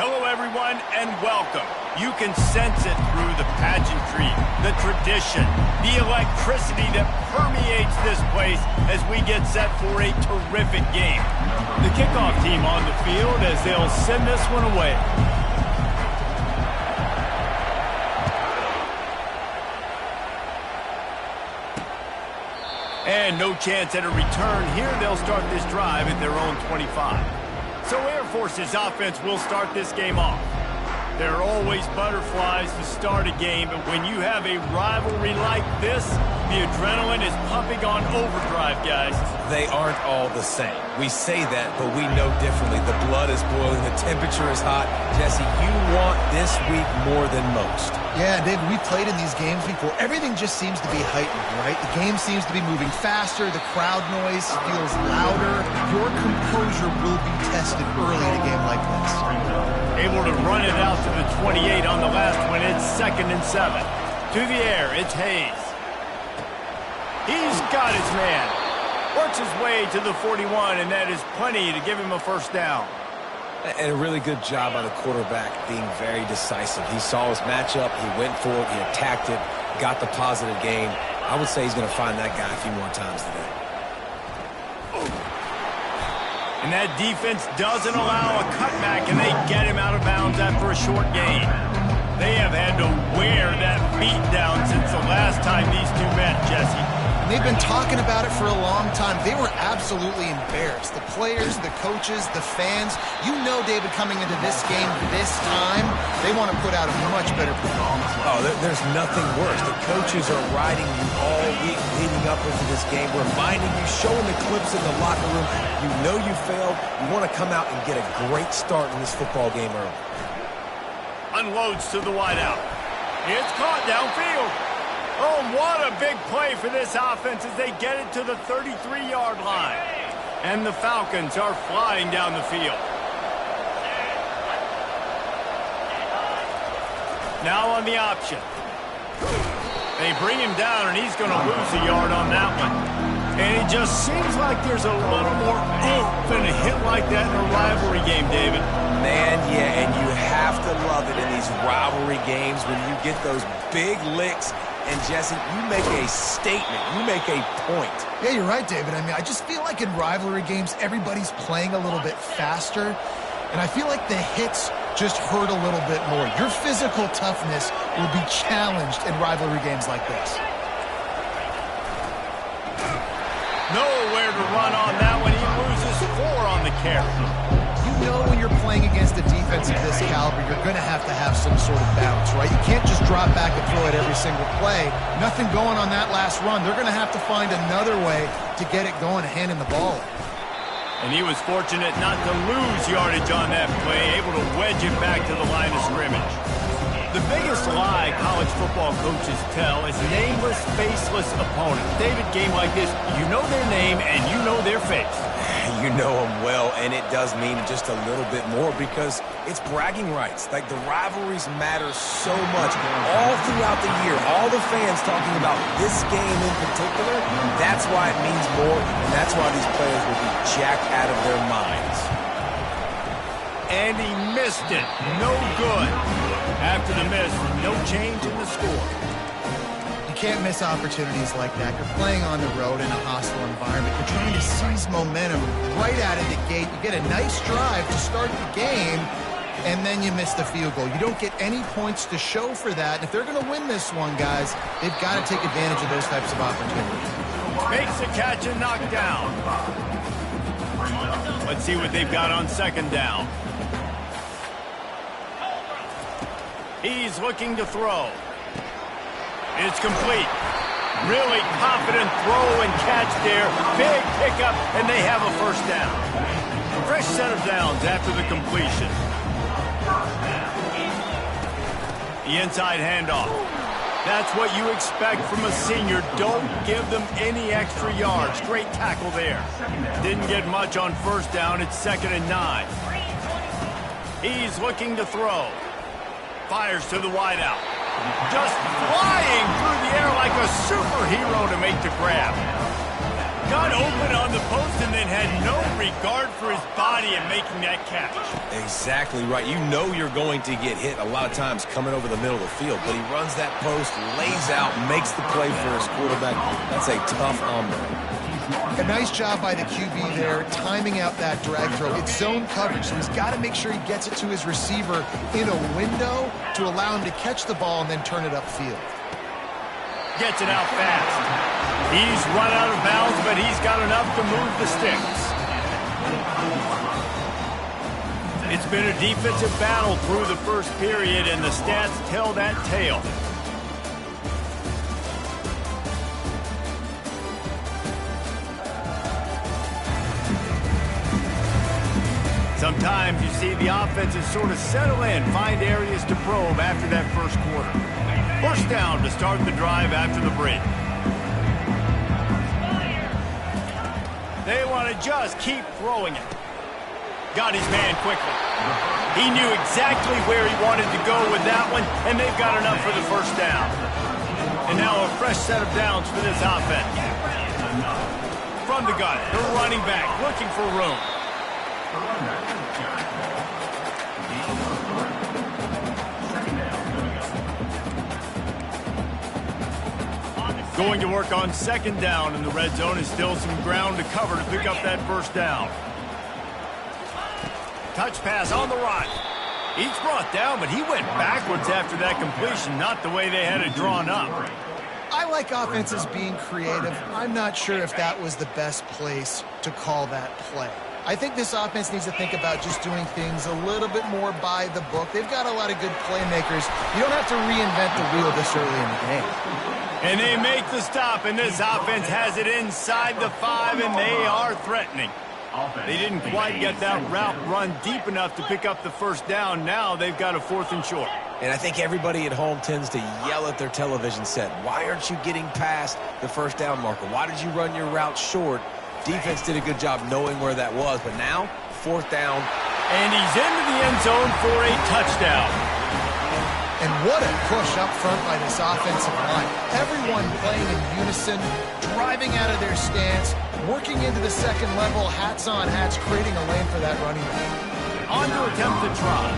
Hello, everyone, and welcome. You can sense it through the pageantry, the tradition, the electricity that permeates this place as we get set for a terrific game. The kickoff team on the field as they'll send this one away. And no chance at a return here. They'll start this drive at their own 25. So Air Force's offense will start this game off. There are always butterflies to start a game, but when you have a rivalry like this, the adrenaline is pumping on overdrive, guys. They aren't all the same. We say that, but we know differently. The blood is boiling, the temperature is hot. Jesse, you want this week more than most. Yeah, David, we played in these games before. Everything just seems to be heightened, right? The game seems to be moving faster. The crowd noise feels louder. Your composure will be tested early in a game like this. Able to run it out to the 28 on the last one. It's 2nd and 7. To the air, it's Hayes. He's got his man. Works his way to the 41, and that is plenty to give him a first down. And a really good job by the quarterback being very decisive. He saw his matchup, he went for it, he attacked it, got the positive gain. I would say he's going to find that guy a few more times today. And that defense doesn't allow a cutback, and they get him out of bounds after a short gain. They have had to wear that beat down since the last time these two met, Jesse. They've been talking about it for a long time. They were absolutely embarrassed. The players, the coaches, the fans. You know, David, coming into this game this time, they want to put out a much better performance. Oh, there's nothing worse. The coaches are riding you all week leading up into this game, reminding you, showing the clips in the locker room. You know you failed. You want to come out and get a great start in this football game early. Unloads to the wideout. It's caught downfield. Oh, what a big play for this offense as they get it to the 33-yard line. And the Falcons are flying down the field. Now on the option. They bring him down, and he's going to lose a yard on that one. And it just seems like there's a little more oomph in a hit like that in a rivalry game, David. Man, yeah, and you have to love it in these rivalry games when you get those big licks. And, Jesse, you make a statement. You make a point. Yeah, you're right, David. I mean, I just feel like in rivalry games, everybody's playing a little bit faster. And I feel like the hits just hurt a little bit more. Your physical toughness will be challenged in rivalry games like this. Nowhere to run on that one. He loses 4 on the carry. You know when you're playing against a defense of this caliber, you're going to have some sort of bounce, right? You can't just drop back and throw it every single play. Nothing going on that last run. They're going to have to find another way to get it going, handing the ball. And he was fortunate not to lose yardage on that play, able to wedge it back to the line of scrimmage. The biggest lie college football coaches tell is nameless, faceless opponents. David, game like this, you know their name and you know their face. You know them well, and it does mean just a little bit more because it's bragging rights. Like, the rivalries matter so much all throughout the year. All the fans talking about this game in particular, that's why it means more, and that's why these players will be jacked out of their minds. And he missed it. No good. After the miss, no change in the score. You can't miss opportunities like that. You're playing on the road in a hostile environment. You're trying to seize momentum right out of the gate. You get a nice drive to start the game, and then you miss the field goal. You don't get any points to show for that. And if they're going to win this one, guys, they've got to take advantage of those types of opportunities. Makes the catch and knocked down. Let's see what they've got on 2nd down. He's looking to throw. It's complete. Really confident throw and catch there. Big pickup, and they have a first down. Fresh set of downs after the completion. The inside handoff. That's what you expect from a senior. Don't give them any extra yards. Great tackle there. Didn't get much on first down. It's 2nd and 9. He's looking to throw. Fires to the wideout. Just flying through the air like a superhero to make the grab. got open on the post and then had no regard for his body in making that catch. Exactly right. You know you're going to get hit a lot of times coming over the middle of the field, but he runs that post, lays out, makes the play for his quarterback. That's a tough hombre. A nice job by the QB there, timing out that drag throw. It's zone coverage, so he's got to make sure he gets it to his receiver in a window to allow him to catch the ball and then turn it upfield. Gets it out fast. He's run out of bounds, but he's got enough to move the sticks. It's been a defensive battle through the first period, and the stats tell that tale. Sometimes you see the offenses sort of settle in, find areas to probe after that first quarter. First down to start the drive after the break. They want to just keep throwing it. Got his man quickly. He knew exactly where he wanted to go with that one, and they've got enough for the first down. And now a fresh set of downs for this offense. From the gun, the running back looking for room. Going to work on second down in the red zone, is still some ground to cover to pick up that first down. Touch pass on the run. He's brought down, but he went backwards after that completion, not the way they had it drawn up. I like offenses being creative. I'm not sure if that was the best place to call that play. I think this offense needs to think about just doing things a little bit more by the book. They've got a lot of good playmakers. You don't have to reinvent the wheel this early in the game. And they make the stop, and this offense has it inside the 5, and they are threatening. They didn't quite get that route run deep enough to pick up the first down. Now they've got a 4th and short. And I think everybody at home tends to yell at their television set. Why aren't you getting past the first down marker? Why did you run your route short? Defense did a good job knowing where that was, but now 4th down. And he's into the end zone for a touchdown. And what a push up front by this offensive line. Everyone playing in unison, driving out of their stance, working into the second level, hats on hats, creating a lane for that running back. On to attempt to try.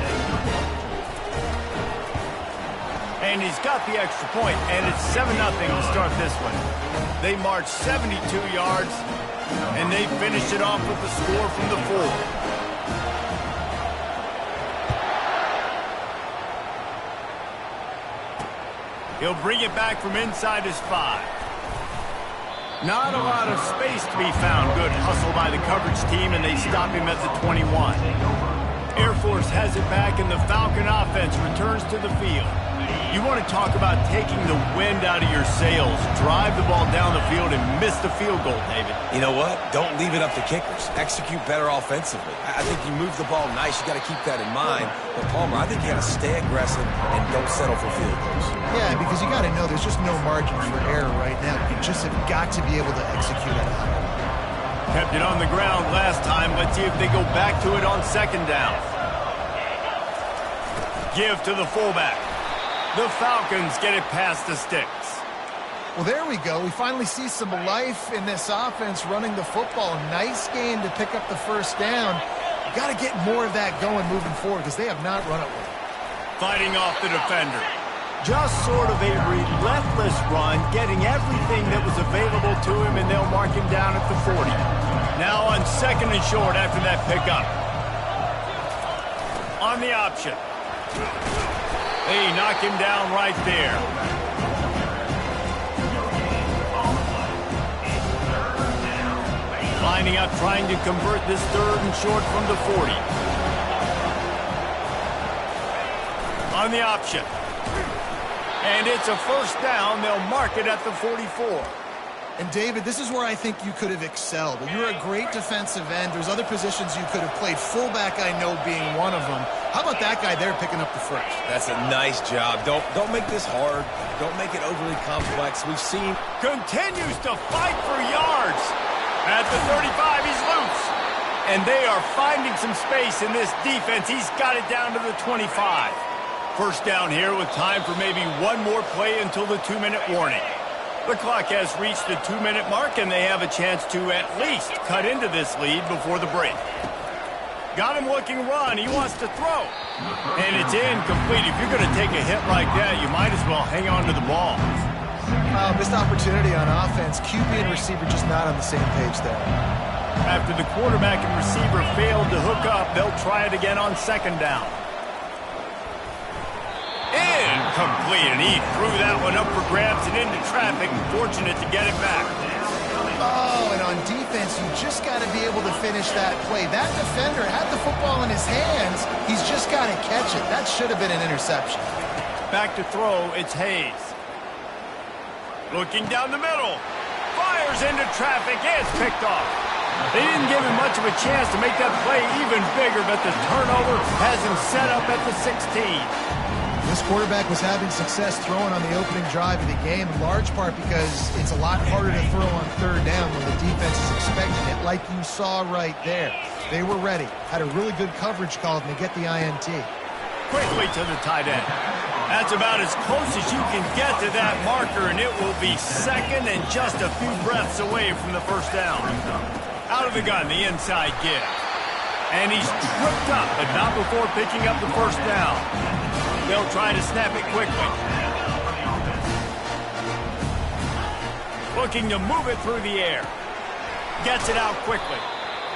And he's got the extra point, and it's 7-0 to start this one. They marched 72 yards, and they finished it off with the score from the 4. He'll bring it back from inside his 5. Not a lot of space to be found. Good hustle by the coverage team, and they stop him at the 21. Air Force has it back, and the Falcon offense returns to the field. You want to talk about taking the wind out of your sails. Drive the ball down the field and miss the field goal, David. You know what? Don't leave it up to kickers. Execute better offensively. I think you move the ball nice. You got to keep that in mind. But, Palmer, I think you got to stay aggressive and don't settle for field goals. Yeah, because you got to know there's just no margin for error right now. You just have got to be able to execute at a high level. Kept it on the ground last time. Let's see if they go back to it on second down. Give to the fullback. The Falcons get it past the sticks. Well, there we go. We finally see some life in this offense running the football. Nice game to pick up the first down. You got to get more of that going moving forward because they have not run it well. Fighting off the defender. Just sort of a relentless run, getting everything that was available to him, and they'll mark him down at the 40. Now on second and short after that pickup. On the option. They knock him down right there. Lining up, trying to convert this 3rd and short from the 40. On the option. And it's a first down. They'll mark it at the 44. And, David, this is where I think you could have excelled. You're a great defensive end. There's other positions you could have played. Fullback, I know, being one of them. How about that guy there picking up the first? That's a nice job. Don't make this hard. Don't make it overly complex. We've seen... Continues to fight for yards. At the 35, he's loose. And they are finding some space in this defense. He's got it down to the 25. First down here with time for maybe one more play until the 2-minute warning. The clock has reached the 2-minute mark, and they have a chance to at least cut into this lead before the break. Got him looking run. He wants to throw. And it's incomplete. If you're going to take a hit like that, you might as well hang on to the ball. Missed opportunity on offense. QB and receiver just not on the same page there. After the quarterback and receiver failed to hook up, they'll try it again on second down. Incomplete, and he threw that one up for grabs and into traffic. Fortunate to get it back. Oh, and on defense, you just got to be able to finish that play. That defender had the football in his hands. He's just got to catch it. That should have been an interception. Back to throw, it's Hayes. Looking down the middle. Fires into traffic. It's picked off. They didn't give him much of a chance to make that play even bigger, but the turnover has him set up at the 16. This quarterback was having success throwing on the opening drive of the game, in large part because it's a lot harder to throw on third down when the defense is expecting it, like you saw right there. They were ready, had a really good coverage call, and they get the INT. Quickly to the tight end. That's about as close as you can get to that marker, and it will be second and just a few breaths away from the first down. Out of the gun, the inside give. And he's tripped up, but not before picking up the first down. They'll try to snap it quickly. Looking to move it through the air. Gets it out quickly.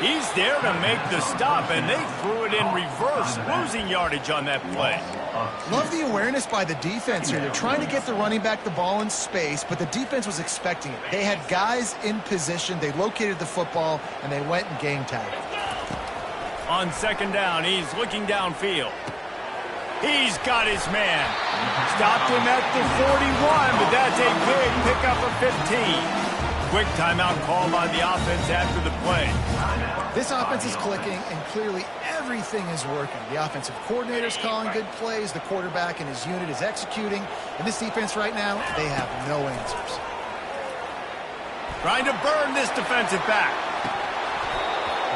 He's there to make the stop, and they threw it in reverse, losing yardage on that play. Love the awareness by the defense here. They're trying to get the running back the ball in space, but the defense was expecting it. They had guys in position. They located the football, and they went and game tagged. On second down, he's looking downfield. He's got his man. Stopped him at the 41, but that's a big pickup of 15. Quick timeout call by the offense after the play. This offense is clicking, and clearly everything is working. The offensive coordinator's calling good plays. The quarterback and his unit is executing. And this defense right now, they have no answers. Trying to burn this defensive back.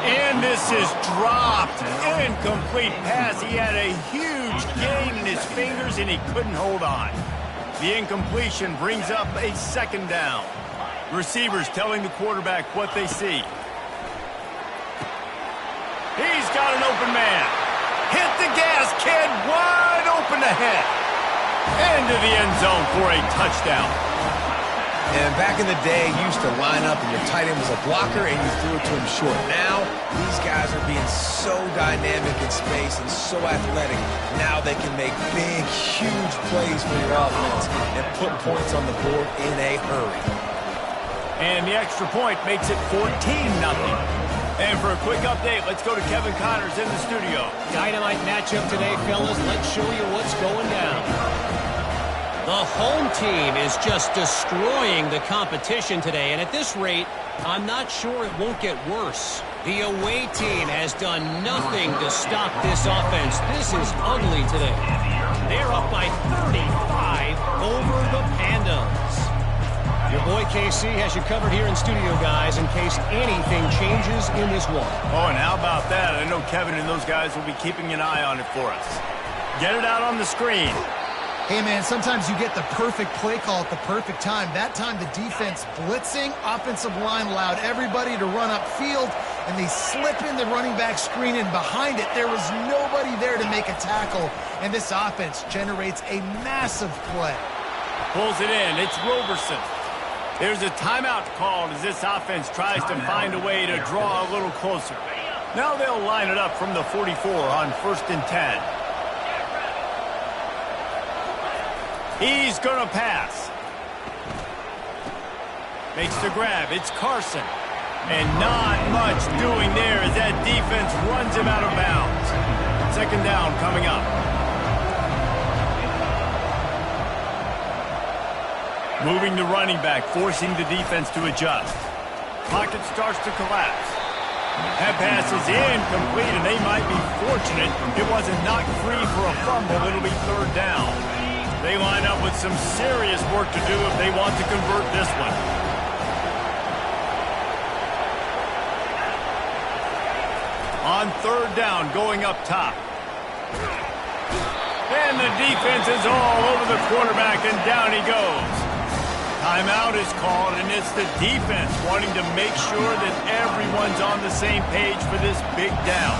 And this is dropped. Incomplete pass. He had a huge gain in his fingers, and he couldn't hold on. The incompletion brings up a second down. Receivers telling the quarterback what they see. He's got an open man. Hit the gas, kid. Wide open ahead. Into the end zone for a touchdown. And back in the day, you used to line up and your tight end was a blocker and you threw it to him short. Now, these guys are being so dynamic in space and so athletic. Now they can make big, huge plays for your offense and put points on the board in a hurry. And the extra point makes it 14-0. And for a quick update, let's go to Kevin Connors in the studio. Dynamite matchup today, fellas. Let's show you what's going down. The home team is just destroying the competition today, and at this rate, I'm not sure it won't get worse. The away team has done nothing to stop this offense. This is ugly today. They're up by 35 over the Pandas. Your boy KC has you covered here in studio, guys, in case anything changes in this one. Oh, and how about that? I know Kevin and those guys will be keeping an eye on it for us. Get it out on the screen. Hey, man, sometimes you get the perfect play call at the perfect time. That time the defense blitzing, offensive line allowed everybody to run upfield, and they slip in the running back screen, and behind it there was nobody there to make a tackle, and this offense generates a massive play. Pulls it in. It's Roberson. There's a timeout called as this offense tries to find a way to draw a little closer. Now they'll line it up from the 44 on 1st and 10. He's going to pass. Makes the grab. It's Carson. And not much doing there as that defense runs him out of bounds. Second down coming up. Moving the running back, forcing the defense to adjust. Pocket starts to collapse. That pass is incomplete, and they might be fortunate it wasn't knocked free for a fumble. It'll be third down. They line up with some serious work to do if they want to convert this one. On third down, going up top. And the defense is all over the quarterback, and down he goes. Timeout is called, and it's the defense wanting to make sure that everyone's on the same page for this big down.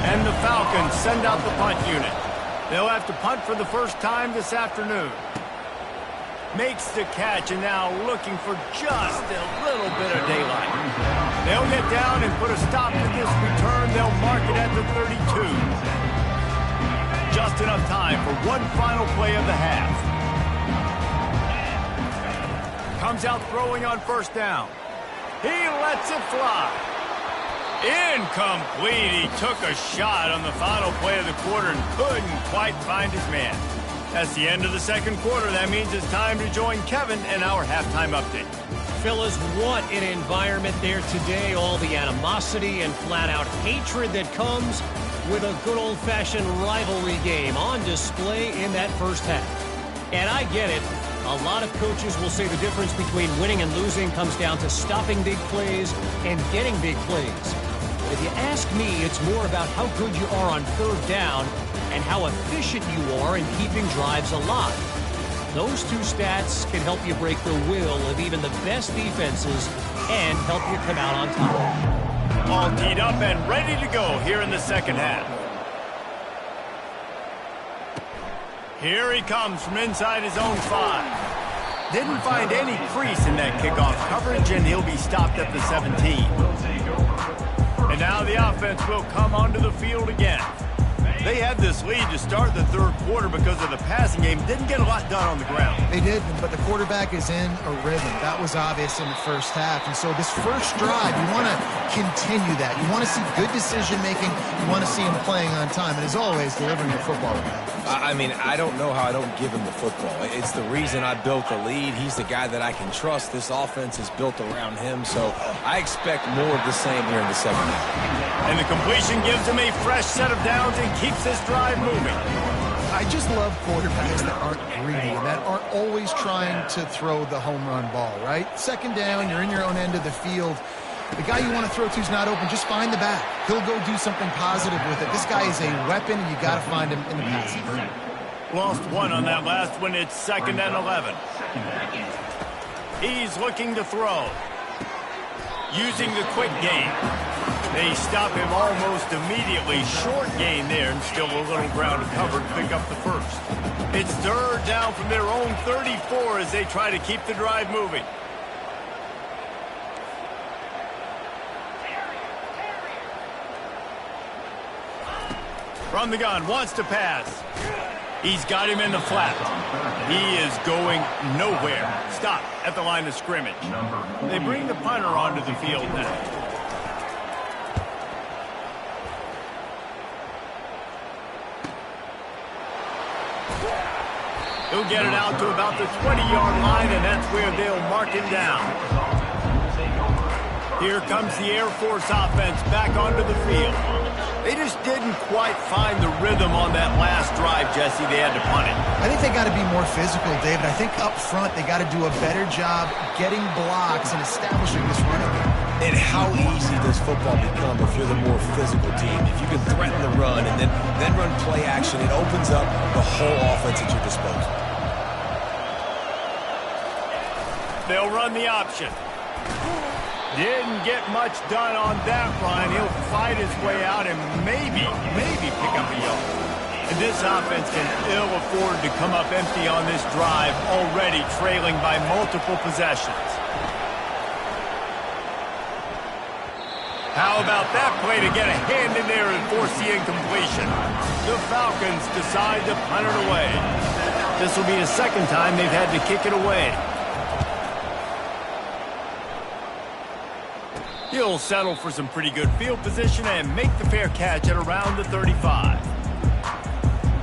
And the Falcons send out the punt unit. They'll have to punt for the first time this afternoon. Makes the catch, and now looking for just a little bit of daylight. They'll get down and put a stop to this return. They'll mark it at the 32. Just enough time for one final play of the half. Comes out throwing on first down. He lets it fly. Incomplete. He took a shot on the final play of the quarter and couldn't quite find his man. That's the end of the second quarter. That means it's time to join Kevin and our halftime update. Fellas, what an environment there today. All the animosity and flat-out hatred that comes with a good old-fashioned rivalry game on display in that first half. And I get it. A lot of coaches will say the difference between winning and losing comes down to stopping big plays and getting big plays. But if you ask me, it's more about how good you are on third down and how efficient you are in keeping drives alive. Those two stats can help you break the will of even the best defenses and help you come out on top. All teed up and ready to go here in the second half. Here he comes from inside his own 5. Didn't find any crease in that kickoff coverage, and he'll be stopped at the 17. And now the offense will come onto the field again. They had this lead to start the third quarter because of the passing game. Didn't get a lot done on the ground. They did, but the quarterback is in a rhythm. That was obvious in the first half. And so this first drive, you want to continue that. You want to see good decision-making. You want to see him playing on time. And as always, delivering the football. I mean, I don't know how I don't give him the football. It's the reason I built the lead. He's the guy that I can trust. This offense is built around him, so I expect more of the same here in the second half. And the completion gives him a fresh set of downs and keeps this drive moving. I just love quarterbacks that aren't greedy and that aren't always trying to throw the home run ball, right? Second down, you're in your own end of the field. The guy you want to throw to is not open. Just find the back. He'll go do something positive with it. This guy is a weapon, and you got to find him in the passing game. Lost one on that last one. It's 2nd and 11. He's looking to throw. Using the quick game. They stop him almost immediately. Short gain there, and still a little ground to cover to pick up the first. It's third down from their own 34 as they try to keep the drive moving. From the gun, wants to pass. He's got him in the flat. He is going nowhere. Stop at the line of scrimmage. They bring the punter onto the field now. He'll get it out to about the 20-yard line, and that's where they'll mark him down. Here comes the Air Force offense back onto the field. They just didn't quite find the rhythm on that last drive, Jesse. They had to punt it. I think they got to be more physical, David. I think up front they got to do a better job getting blocks and establishing this running game. And how easy does football become if you're the more physical team? If you can threaten the run and then run play action, it opens up the whole offense at your disposal. They'll run the option. Didn't get much done on that run. He'll fight his way out and maybe pick up a yard. And this offense can ill afford to come up empty on this drive, already trailing by multiple possessions. How about that play to get a hand in there and force the incompletion? The Falcons decide to punt it away. This will be the second time they've had to kick it away. He'll settle for some pretty good field position and make the fair catch at around the 35.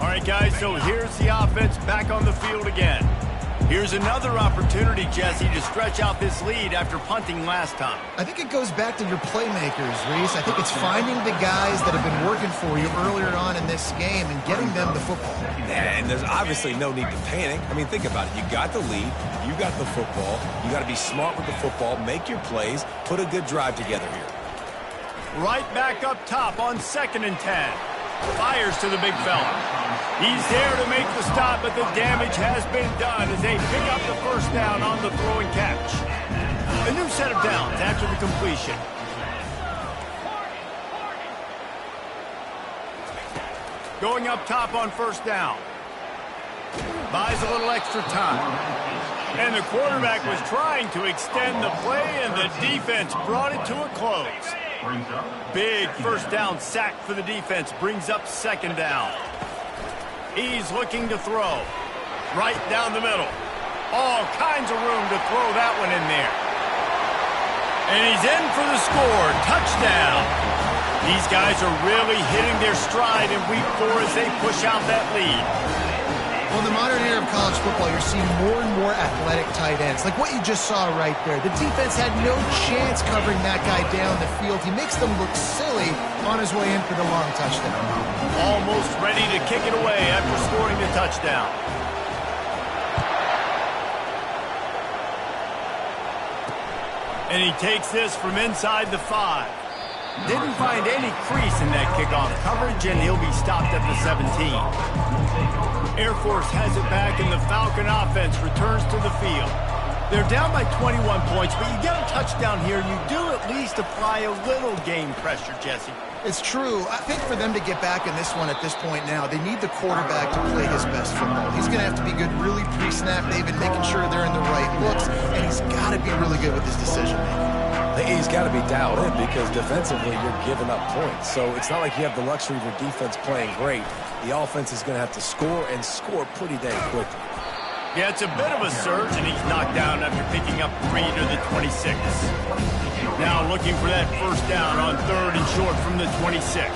All right, guys, so here's the offense back on the field again. Here's another opportunity, Jesse, to stretch out this lead after punting last time. I think it goes back to your playmakers, Reese. I think it's finding the guys that have been working for you earlier on in this game and getting them the football. And there's obviously no need to panic. I mean, think about it. You got the lead. You got the football. You got to be smart with the football, make your plays, put a good drive together here. Right back up top on 2nd and 10. Fires to the big fella. He's there to make the stop, but the damage has been done as they pick up the first down on the throw and catch. A new set of downs after the completion. Going up top on first down. Buys a little extra time. And the quarterback was trying to extend the play, and the defense brought it to a close. Big first down sack for the defense brings up second down. He's looking to throw. Right down the middle. All kinds of room to throw that one in there. And he's in for the score. Touchdown. These guys are really hitting their stride in week 4 as they push out that lead. Well, in the modern era of college football, you're seeing more and more athletic tight ends, like what you just saw right there. The defense had no chance covering that guy down the field. He makes them look silly on his way in for the long touchdown. Almost ready to kick it away after scoring the touchdown. And he takes this from inside the 5. Didn't find any crease in that kickoff coverage, and he'll be stopped at the 17. Air Force has it back, and the Falcon offense returns to the field. They're down by 21 points, but you get a touchdown here, you do at least apply a little game pressure, Jesse. It's true. I think for them to get back in this one at this point now, they need the quarterback to play his best football. He's going to have to be good really pre-snap, David, making sure they're in the right looks, and he's got to be really good with his decision-making. He's got to be dialed in because defensively you're giving up points. So it's not like you have the luxury of your defense playing great. The offense is going to have to score and score pretty dang quickly. Yeah, it's a bit of a surge, and he's knocked down after picking up 3 to the 26. Now looking for that first down on 3rd and short from the 26.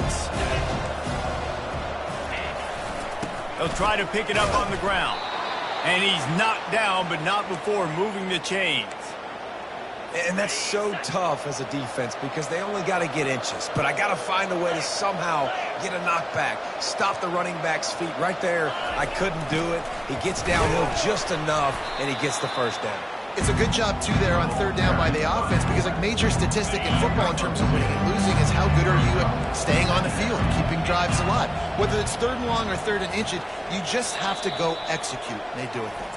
They'll try to pick it up on the ground. And he's knocked down, but not before moving the chains. And that's so tough as a defense because they only got to get inches. But I got to find a way to somehow get a knockback, stop the running back's feet right there. I couldn't do it. He gets downhill just enough, and he gets the first down. It's a good job, too, there on 3rd down by the offense because a major statistic in football in terms of winning and losing is how good are you at staying on the field, keeping drives alive. Whether it's 3rd and long or 3rd and inches, you just have to go execute, and they do it there.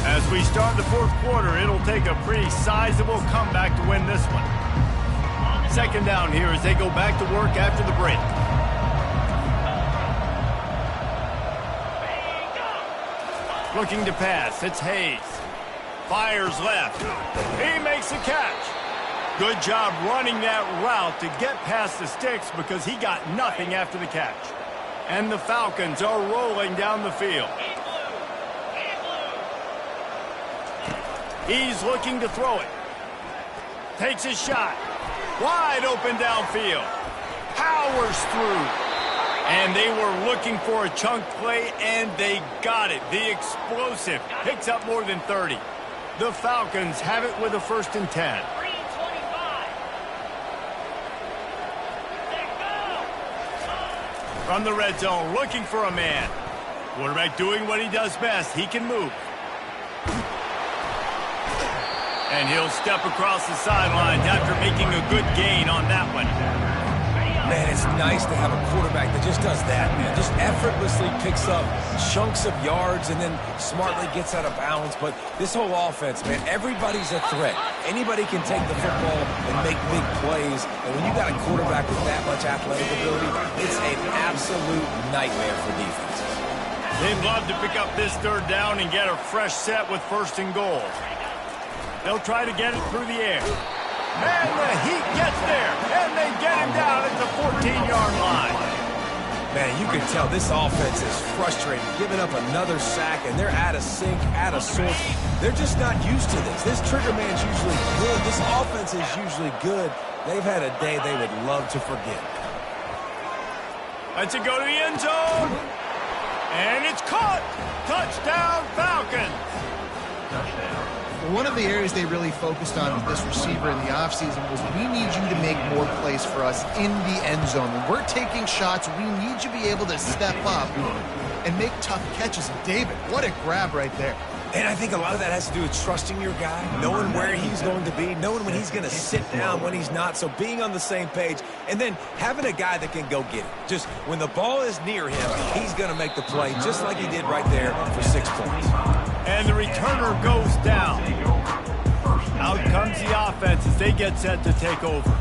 As we start the 4th quarter, it'll take a pretty sizable comeback to win this one. Second down here as they go back to work after the break. Looking to pass, it's Hayes. Fires left. He makes the catch. Good job running that route to get past the sticks because he got nothing after the catch. And the Falcons are rolling down the field. He's looking to throw it. Takes his shot. Wide open downfield. Powers through. And they were looking for a chunk play, and they got it. The explosive picks up more than 30. The Falcons have it with a 1st and 10. From the red zone, looking for a man. Quarterback doing what he does best. He can move. And he'll step across the sidelines after making a good gain on that one. Man, it's nice to have a quarterback that just does that, man. Just effortlessly picks up chunks of yards and then smartly gets out of bounds. But this whole offense, man, everybody's a threat. Anybody can take the football and make big plays. And when you got a quarterback with that much athletic ability, it's an absolute nightmare for defenses. They'd love to pick up this 3rd down and get a fresh set with 1st and goal. They'll try to get it through the air. And the Heat gets there, and they get him down at the 14-yard line. Man, you can tell this offense is frustrated, giving up another sack, and they're out of sync, out of sorts. They're just not used to this. This trigger man's usually good. This offense is usually good. They've had a day they would love to forget. Let's it go to the end zone. And it's caught. Touchdown, Falcons. One of the areas they really focused on with this receiver in the offseason was we need you to make more plays for us in the end zone. When we're taking shots, we need you to be able to step up and make tough catches. And David, what a grab right there. And I think a lot of that has to do with trusting your guy, knowing where he's going to be, knowing when he's going to sit down, when he's not, so being on the same page, and then having a guy that can go get it. Just when the ball is near him, he's going to make the play, just like he did right there for 6 points. And the returner goes down. Out comes the offense as they get set to take over.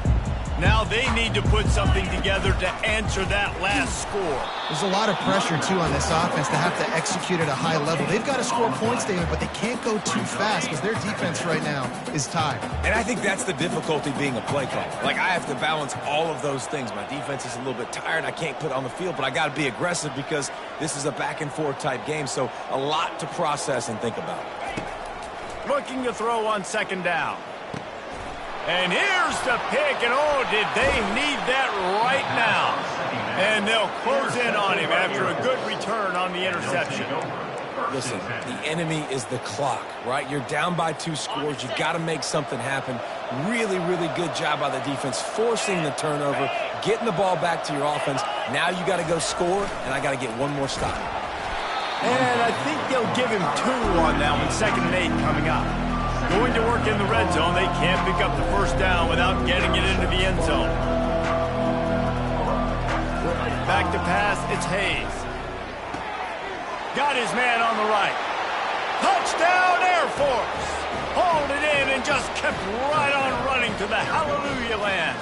Now they need to put something together to answer that last score. There's a lot of pressure, too, on this offense to have to execute at a high level. They've got to score points, David, but they can't go too fast because their defense right now is tired. And I think that's the difficulty being a play caller. Like, I have to balance all of those things. My defense is a little bit tired. I can't put it on the field, but I got to be aggressive because this is a back-and-forth type game, so a lot to process and think about. Looking to throw on second down. And here's the pick, and oh, did they need that right now. And they'll close in on him after a good return on the interception. Listen, the enemy is the clock, right? You're down by 2 scores. You got to make something happen. Really, really good job by the defense, forcing the turnover, getting the ball back to your offense. Now you got to go score, and I got to get one more stop. And I think they'll give him 2 on that one, 2nd and 8 coming up. Going to work in the red zone. They can't pick up the first down without getting it into the end zone. Back to pass, it's Hayes. Got his man on the right. Touchdown, Air Force. Hauled it in and just kept right on running to the hallelujah land.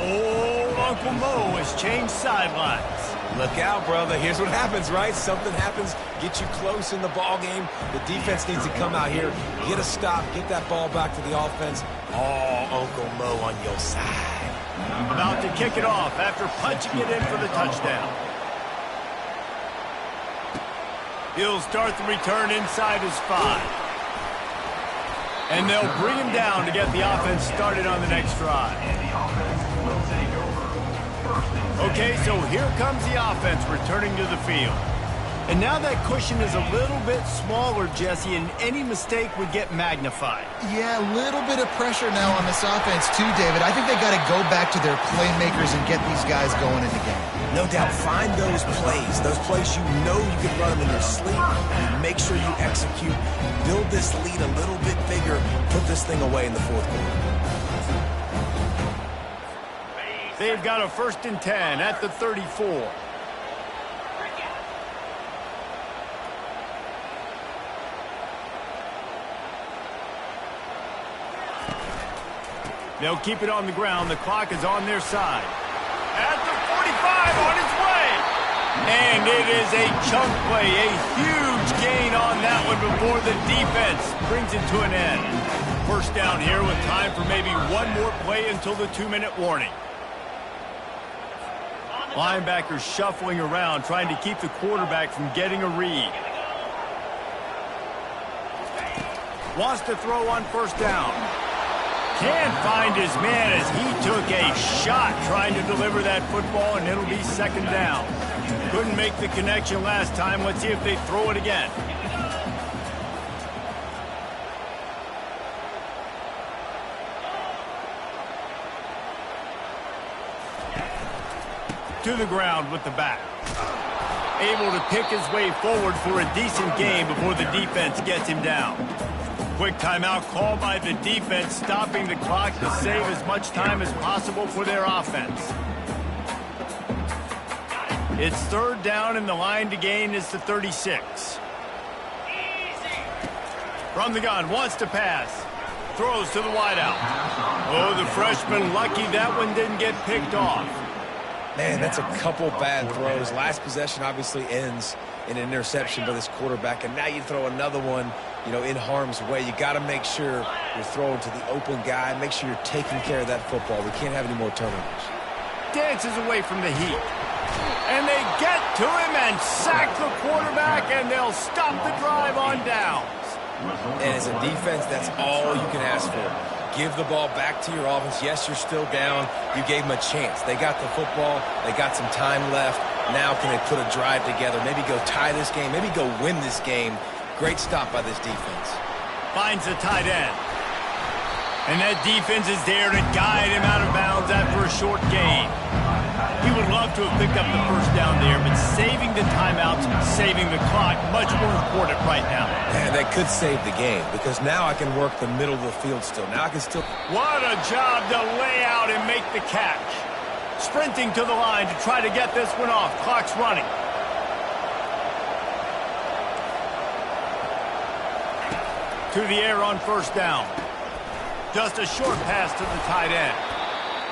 Old Uncle Mo has changed sidelines. Look out, brother. Here's what happens, right? Something happens, get you close in the ball game. The defense needs to come out here, get a stop, get that ball back to the offense. Oh, Uncle Mo on your side. About to kick it off after punching it in for the touchdown. He'll start the return inside his 5. And they'll bring him down to get the offense started on the next drive. Okay, so here comes the offense returning to the field. And now that cushion is a little bit smaller, Jesse, and any mistake would get magnified. Yeah, a little bit of pressure now on this offense too, David. I think they got to go back to their playmakers and get these guys going in the game. No doubt, find those plays you know you can run them in your sleep. Make sure you execute. Build this lead a little bit bigger. Put this thing away in the 4th quarter. They've got a 1st and 10 at the 34. They'll keep it on the ground. The clock is on their side. At the 45, on its way. And it is a chunk play, a huge gain on that one before the defense brings it to an end. 1st down here with time for maybe one more play until the 2-minute warning. Linebackers shuffling around, trying to keep the quarterback from getting a read. Wants to throw on 1st down. Can't find his man as he took a shot trying to deliver that football, and it'll be 2nd down. Couldn't make the connection last time. Let's see if they throw it again. To the ground with the back. Able to pick his way forward for a decent gain before the defense gets him down. Quick timeout called by the defense, stopping the clock to save as much time as possible for their offense. It's 3rd down, and the line to gain is the 36. From the gun, wants to pass. Throws to the wideout. Oh, the freshman lucky that one didn't get picked off. Man, that's a couple bad throws. Last possession obviously ends in an interception by this quarterback, and now you throw another one, you know, in harm's way. You got to make sure you're throwing to the open guy. Make sure you're taking care of that football. We can't have any more turnovers. Dances away from the heat. And they get to him and sack the quarterback, and they'll stop the drive on downs. And as a defense, that's all you can ask for. Give the ball back to your offense. Yes, you're still down. You gave them a chance. They got the football. They got some time left. Now can they put a drive together? Maybe go tie this game. Maybe go win this game. Great stop by this defense. Finds the tight end. And that defense is there to guide him out of bounds after a short gain. He would love to have picked up the first down there, but saving the timeouts, saving the clock, much more important right now. And that could save the game, because now I can work the middle of the field still. Now I can still... What a job to lay out and make the catch. Sprinting to the line to try to get this one off. Clock's running. To the air on first down. Just a short pass to the tight end.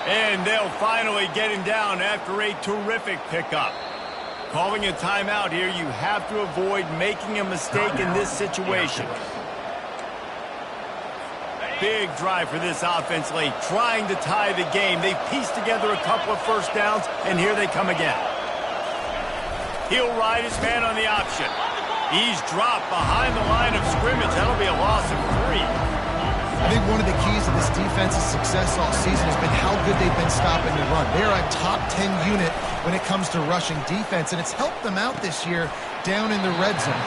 And they'll finally get him down after a terrific pickup. Calling a timeout here, you have to avoid making a mistake in this situation. Big drive for this offense late, trying to tie the game. They pieced together a couple of first downs, and here they come again. He'll ride his man on the option. He's dropped behind the line of scrimmage. That'll be a loss of 3. I think one of the keys to this defense's success all season has been how good they've been stopping the run. They're a top 10 unit when it comes to rushing defense, and it's helped them out this year down in the red zone.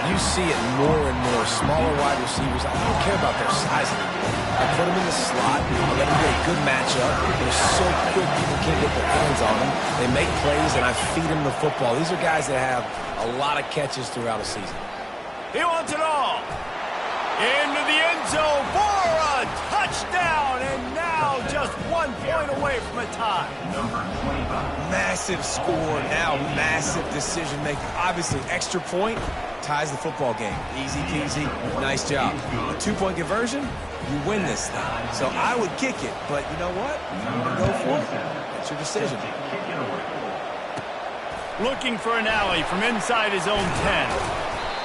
You see it more and more. Smaller wide receivers, I don't care about their size anymore. I put them in the slot. I let them get a good matchup. They're so quick, people can't get their hands on them. They make plays, and I feed them the football. These are guys that have a lot of catches throughout a season. He wants it all. Into the end zone for a touchdown, and now just 1 point away from a tie. Massive score, now massive decision making. Obviously, extra point ties the football game. Easy peasy, nice job. A 2-point conversion, you win this thing. So I would kick it, but you know what? Go for it. That's your decision. Looking for an alley from inside his own 10.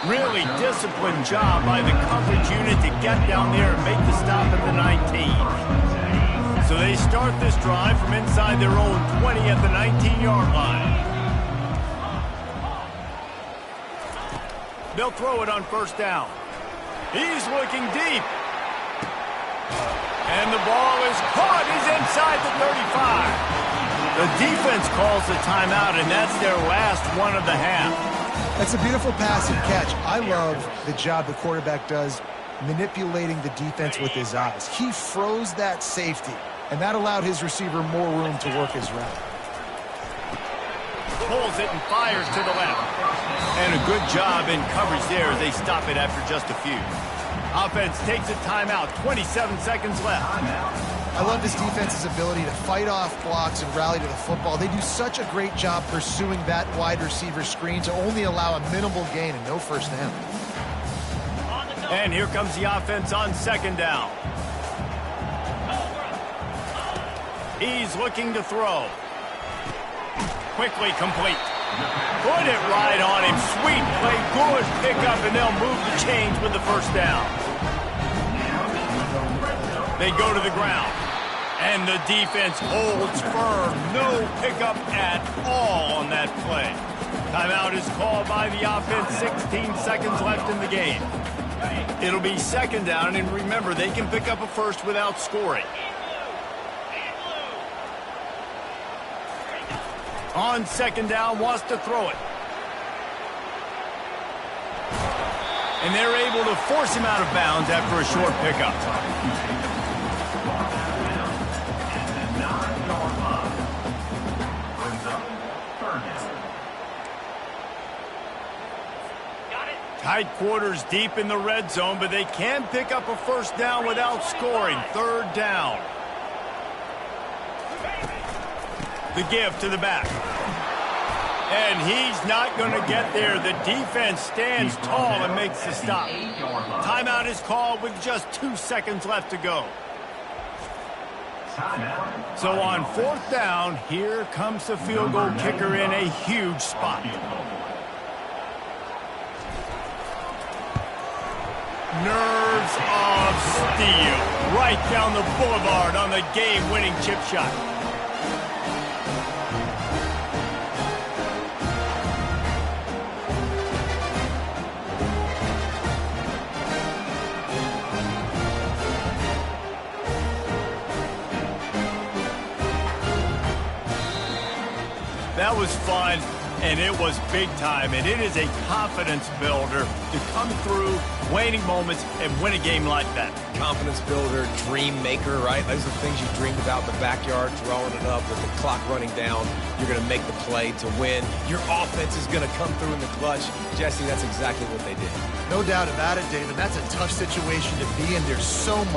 Really disciplined job by the coverage unit to get down there and make the stop at the 19. So they start this drive from inside their own 20 at the 19-yard line. They'll throw it on first down. He's looking deep. And the ball is caught. He's inside the 35. The defense calls the timeout, and that's their last one of the half. That's a beautiful pass and catch. I love the job the quarterback does manipulating the defense with his eyes. He froze that safety, and that allowed his receiver more room to work his route. Pulls it and fires to the left. And a good job in coverage there as they stop it after just a few. Offense takes a timeout, 27 seconds left. I love this defense's ability to fight off blocks and rally to the football. They do such a great job pursuing that wide receiver screen to only allow a minimal gain and no first down. And here comes the offense on second down. He's looking to throw. Quickly complete. Put it right on him. Sweet play, good pickup, and they'll move the chains with the first down. They go to the ground. And the defense holds firm. No pickup at all on that play. Timeout is called by the offense. 16 seconds left in the game. It'll be second down, and remember, they can pick up a first without scoring. On second down, wants to throw it. And they're able to force him out of bounds after a short pickup. Tight quarters deep in the red zone, but they can pick up a first down without scoring. Third down. The give to the back. And he's not going to get there. The defense stands tall and makes the stop. Timeout is called with just 2 seconds left to go. So on fourth down, here comes the field goal kicker in a huge spot. Nerves of steel. Right down the boulevard on the game-winning chip shot. That was fun, and it was big time, and it is a confidence builder to come through waning moments, and win a game like that. Confidence builder, dream maker, right? Those are the things you dreamed about in the backyard, throwing it up with the clock running down. You're going to make the play to win. Your offense is going to come through in the clutch. Jesse, that's exactly what they did. No doubt about it, David. That's a tough situation to be in. There's so much